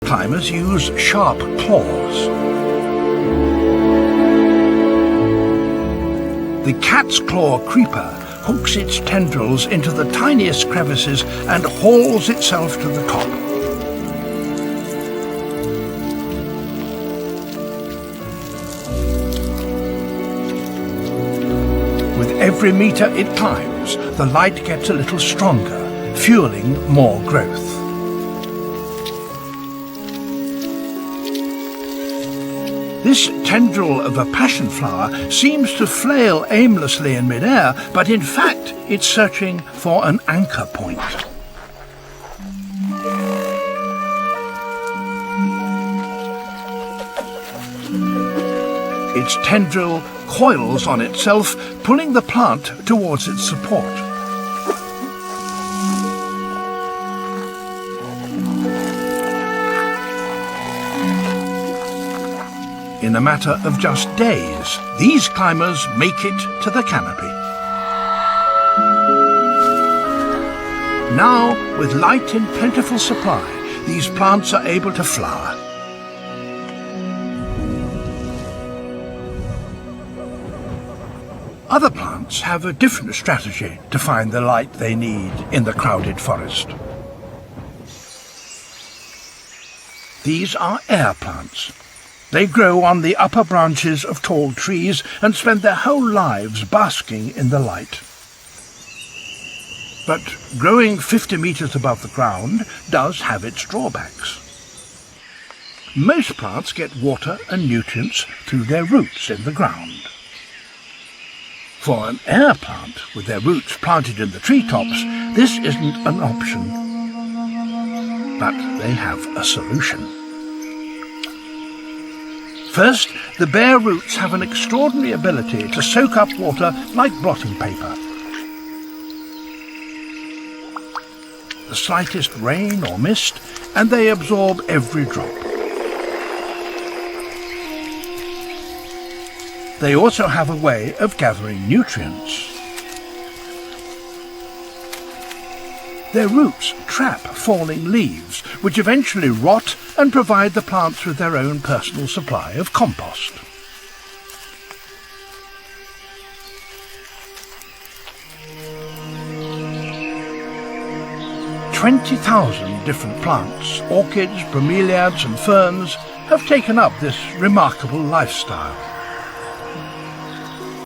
climbers use sharp claws. The cat's claw creeper hooks its tendrils into the tiniest crevices and hauls itself to the top. With every meter it climbs, the light gets a little stronger, fueling more growth. This tendril of a passion flower seems to flail aimlessly in midair, but in fact it's searching for an anchor point. Its tendril coils on itself, pulling the plant towards its support. In a matter of just days, these climbers make it to the canopy. Now, with light in plentiful supply, these plants are able to flower. Other plants have a different strategy to find the light they need in the crowded forest. These are air plants. They grow on the upper branches of tall trees and spend their whole lives basking in the light. But growing 50 meters above the ground does have its drawbacks. Most plants get water and nutrients through their roots in the ground. For an air plant with their roots planted in the treetops, this isn't an option. But they have a solution. First, the bare roots have an extraordinary ability to soak up water like blotting paper. The slightest rain or mist, and they absorb every drop. They also have a way of gathering nutrients. Their roots trap falling leaves, which eventually rot and provide the plants with their own personal supply of compost. "20,000 different plants, orchids, bromeliads and ferns have taken up this remarkable lifestyle.